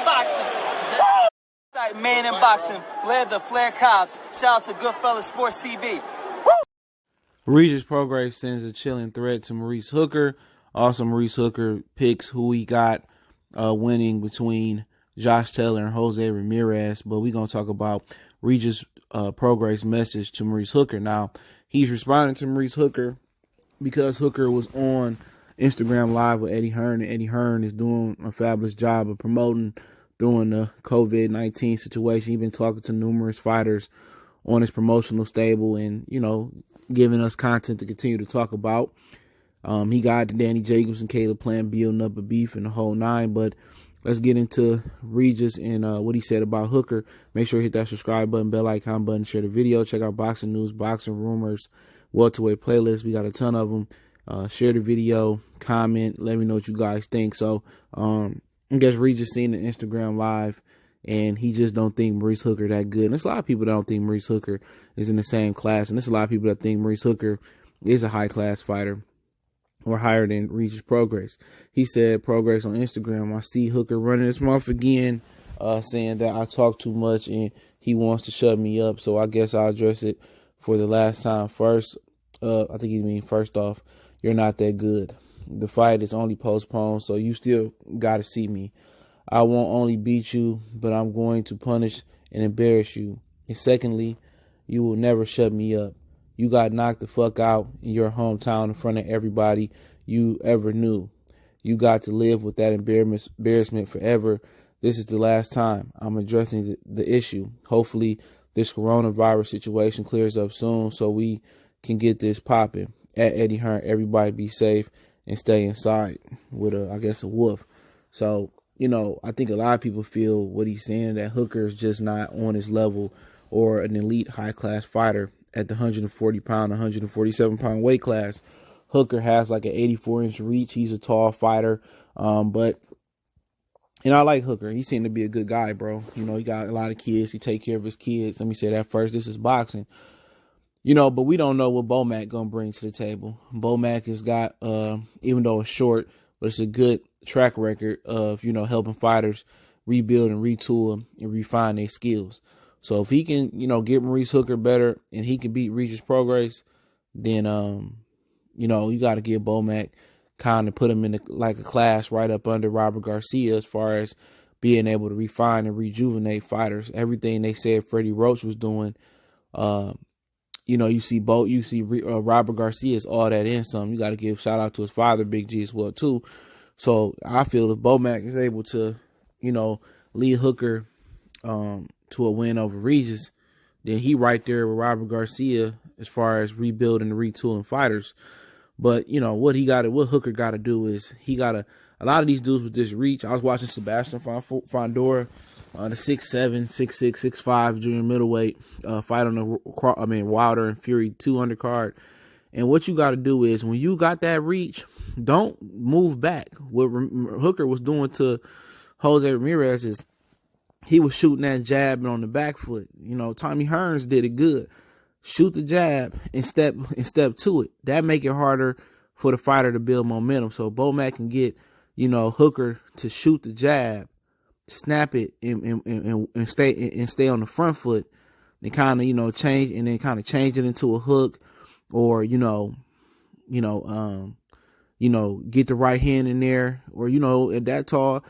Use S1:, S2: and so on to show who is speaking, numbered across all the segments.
S1: in boxing. Man in boxing, led the Flair Cops. Shout out to Goodfellas Sports TV.
S2: Regis Prograis sends a chilling threat to Maurice Hooker. Also, Maurice Hooker picks who he got winning between Josh Taylor and Jose Ramirez. But we're going to talk about Regis Prograis' message to Maurice Hooker. Now, he's responding to Maurice Hooker because Hooker was on Instagram Live with Eddie Hearn, and Eddie Hearn is doing a fabulous job of promoting during the COVID-19 situation. He's been talking to numerous fighters on his promotional stable and, you know, giving us content to continue to talk about. He got to Danny Jacobs and Caleb Plant building up a beef in the whole nine. But let's get into Regis and what he said about Hooker. Make sure you hit that subscribe button, bell icon button, share the video. Check out boxing news, boxing rumors, welterweight playlist. We got a ton of them. Share the video, comment, let me know what you guys think. So, I guess Regis seen the Instagram Live, and he just don't think Maurice Hooker that good. And there's a lot of people that don't think Maurice Hooker is in the same class, and there's a lot of people that think Maurice Hooker is a high-class fighter or higher than Regis Prograis. He said, Prograis on Instagram, I see Hooker running his mouth again, saying that I talk too much and he wants to shut me up. So I guess I'll address it for the last time. First, I think he means first off, you're not that good. The fight is only postponed, so you still got to see me. I won't only beat you, but I'm going to punish and embarrass you. And secondly, you will never shut me up. You got knocked the fuck out in your hometown in front of everybody you ever knew. You got to live with that embarrassment forever. This is the last time I'm addressing the issue. Hopefully, this coronavirus situation clears up soon so we can get this popping. At Eddie Hearn, everybody be safe and stay inside with a wolf. So, you know, I think a lot of people feel what he's saying, that Hooker is just not on his level or an elite high-class fighter at the 140-pound, 147-pound weight class. Hooker has like an 84-inch reach. He's a tall fighter. But I like Hooker. He seemed to be a good guy, bro. You know, he got a lot of kids. He take care of his kids. Let me say that first. This is boxing. You know, but we don't know what Bomac going to bring to the table. Bomac has got, even though it's short, but it's a good track record of, you know, helping fighters rebuild and retool and refine their skills. So if he can, you know, get Maurice Hooker better and he can beat Regis Prograis, then, you know, you got to give Bomac kind of put him in like a class right up under Robert Garcia as far as being able to refine and rejuvenate fighters. Everything they said Freddie Roach was doing, you know, you see Robert Garcia is all that and some. You got to give shout out to his father, Big G, as well, too. So I feel if Bomac is able to, you know, lead Hooker to a win over Regis, then he right there with Robert Garcia as far as rebuilding and retooling fighters. But, you know, what Hooker got to do is a lot of these dudes with this reach. I was watching Sebastian Fondora, the 6'7", 6'6", 6'5" junior middleweight fight on the Wilder and Fury 2 undercard. And what you got to do is when you got that reach, don't move back. What Hooker was doing to Jose Ramirez is he was shooting that jab and on the back foot. You know, Tommy Hearns did it good. Shoot the jab and step to it. That make it harder for the fighter to build momentum. So Bomac can get, you know, Hooker to shoot the jab, snap it, and stay on the front foot, and kind of, you know, change it into a hook, or get the right hand in there, or, you know, at that tall,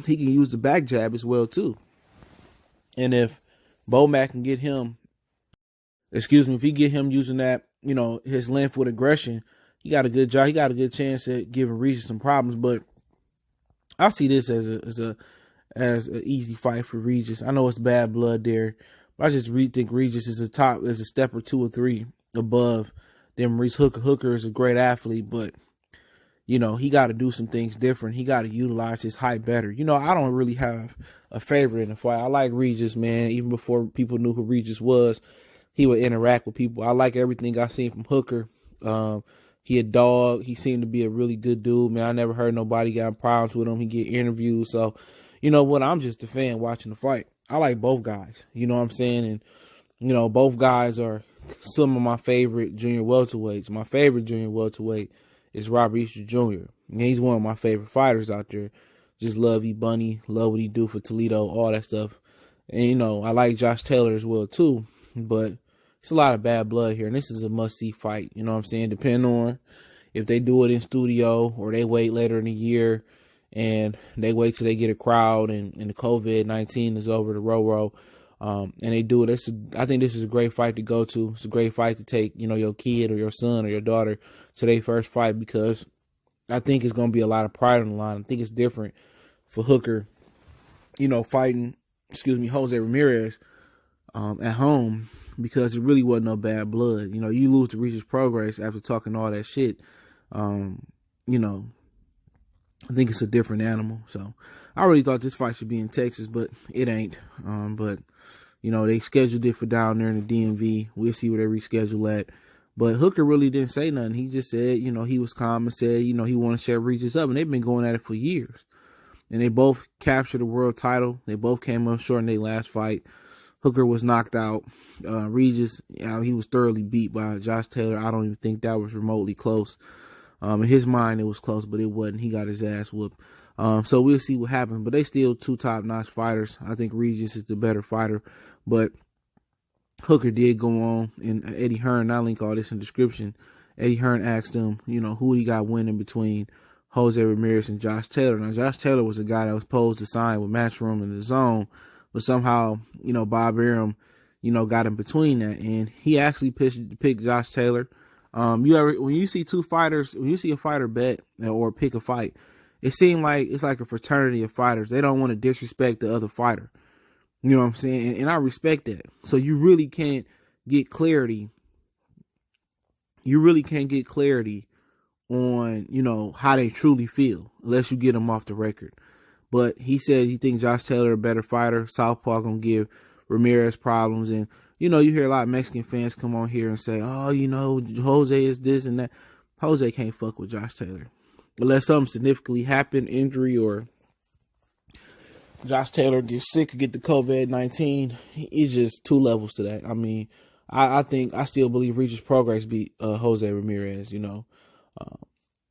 S2: he can use the back jab as well too. And if Bomac can get him, if he get him using that, you know, his length with aggression, he got a good job. He got a good chance at giving Regis some problems. But I see this as an easy fight for Regis. I know it's bad blood there, but I just think Regis is a step or two or three above than Maurice Hooker. Hooker is a great athlete, but, you know, he got to do some things different. He got to utilize his height better. You know, I don't really have a favorite in the fight. I like Regis, man. Even before people knew who Regis was, he would interact with people. I like everything I seen from Hooker. He a dog. He seemed to be a really good dude, man. I never heard nobody got problems with him. He get interviews. So, you know what? I'm just a fan watching the fight. I like both guys. You know what I'm saying? And, you know, both guys are some of my favorite junior welterweights. My favorite junior welterweight is Robert Easter Jr. And he's one of my favorite fighters out there. Just love E-Bunny, love what he do for Toledo, all that stuff. And, you know, I like Josh Taylor as well, too. But it's a lot of bad blood here. And this is a must-see fight. You know what I'm saying? Depending on if they do it in studio or they wait later in the year and they wait till they get a crowd and the COVID-19 is over, the row. And they do it. I think this is a great fight to go to. It's a great fight to take, you know, your kid or your son or your daughter to their first fight, because I think it's going to be a lot of pride on the line. I think it's different for Hooker, you know, fighting, Jose Ramirez at home, because it really wasn't no bad blood. You know, you lose to Regis Prograis after talking all that shit. You know, I think it's a different animal. So I really thought this fight should be in Texas, but it ain't. But, you know, they scheduled it for down there in the DMV. We'll see where they reschedule at. But Hooker really didn't say nothing. He just said, you know, he was calm and said, you know, he wanted to shut Regis up. And they've been going at it for years. And they both captured the world title. They both came up short in their last fight. Hooker was knocked out. Regis, he was thoroughly beat by Josh Taylor. I don't even think that was remotely close. In his mind, it was close, but it wasn't. He got his ass whooped. So we'll see what happens. But they still two top-notch fighters. I think Regis is the better fighter. But Hooker did go on, and Eddie Hearn, I'll link all this in the description. Eddie Hearn asked him, you know, who he got winning between Jose Ramirez and Josh Taylor. Now, Josh Taylor was a guy that was supposed to sign with Matchroom and DAZN, but somehow, you know, Bob Arum, you know, got in between that, and he actually picked Josh Taylor. When you see two fighters, when you see a fighter bet or pick a fight, it seems like it's like a fraternity of fighters. They don't want to disrespect the other fighter. You know what I'm saying? And I respect that. So you really can't get clarity. You really can't get clarity on, you know, how they truly feel unless you get them off the record. But he said he thinks Josh Taylor a better fighter. Southpaw gonna give Ramirez problems. And, you know, you hear a lot of Mexican fans come on here and say, oh, you know, Jose is this and that. Jose can't fuck with Josh Taylor. Unless something significantly happened, injury, or Josh Taylor gets sick or get the COVID-19, it's just two levels to that. I mean, I still believe Regis Prograis beat Jose Ramirez, you know.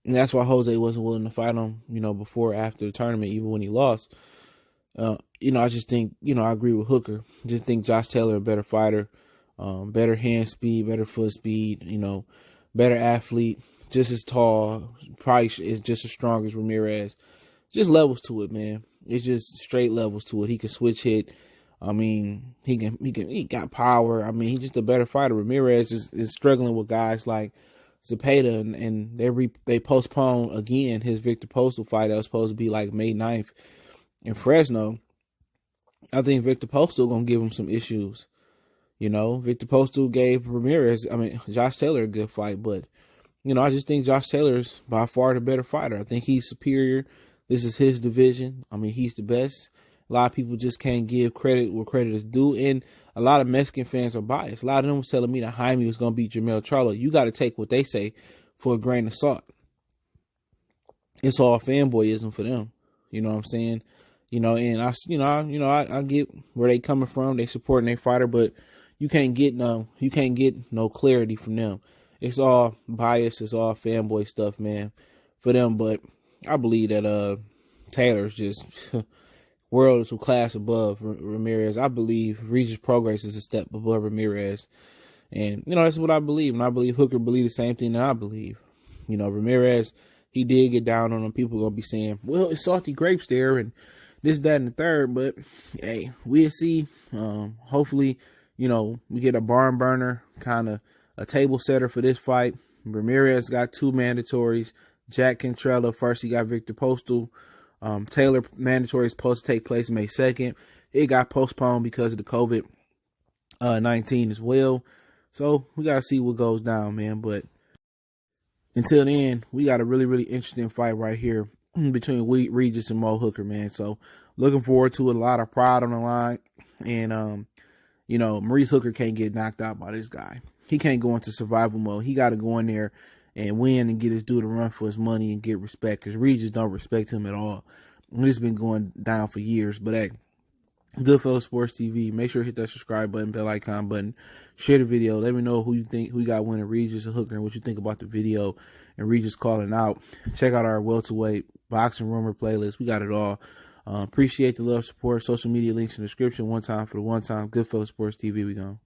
S2: And that's why Jose wasn't willing to fight him, you know, before or after the tournament, even when he lost. You know, I just think, you know, I agree with Hooker. Just think Josh Taylor a better fighter, better hand speed, better foot speed, you know, better athlete, just as tall, probably is just as strong as Ramirez. Just levels to it, man. It's just straight levels to it. He can switch hit. I mean, he got power. I mean, he's just a better fighter. Ramirez is struggling with guys like Zepeda, and they postponed again his Victor Postal fight that was supposed to be like May 9th in Fresno. I think Victor Postal gonna give him some issues. You know, Victor Postal gave Josh Taylor a good fight, but, you know, I just think Josh Taylor is by far the better fighter. I think he's superior. This is his division. I mean, he's the best. A lot of people just can't give credit where credit is due. And a lot of Mexican fans are biased. A lot of them was telling me that Jaime was going to beat Jermell Charlo. You got to take what they say for a grain of salt. It's all fanboyism for them. You know what I'm saying? You know, and I get where they coming from. They supporting their fighter, but you can't get no clarity from them. It's all bias. It's all fanboy stuff, man, for them. But I believe that Taylor's just world to class above Ramirez. I believe Regis Prograis is a step above Ramirez. And, you know, that's what I believe. And I believe Hooker believe the same thing that I believe. You know, Ramirez, he did get down on him. People are going to be saying, well, it's salty grapes there and this, that, and the third. But, hey, we'll see. Hopefully, you know, we get a barn burner, kind of a table setter for this fight. Ramirez got 2 mandatories. Jack Cantrella, first he got Victor Postal. Taylor mandatory is supposed to take place May 2nd. It got postponed because of the COVID-19 as well. So we got to see what goes down, man. But until then, we got a really, really interesting fight right here between Regis and Mo Hooker, man. So looking forward to it. A lot of pride on the line. And, you know, Maurice Hooker can't get knocked out by this guy. He can't go into survival mode. He got to go in there and win and get his dude to run for his money and get respect, because Regis don't respect him at all. This has been going down for years. But, hey, Goodfellas Sports TV. Make sure to hit that subscribe button, bell icon button. Share the video. Let me know who you got winning, Regis or Hooker, and what you think about the video and Regis calling out. Check out our welterweight boxing rumor playlist. We got it all. Appreciate the love, support. Social media links in the description. One time for the one time. Goodfellas Sports TV. We gone.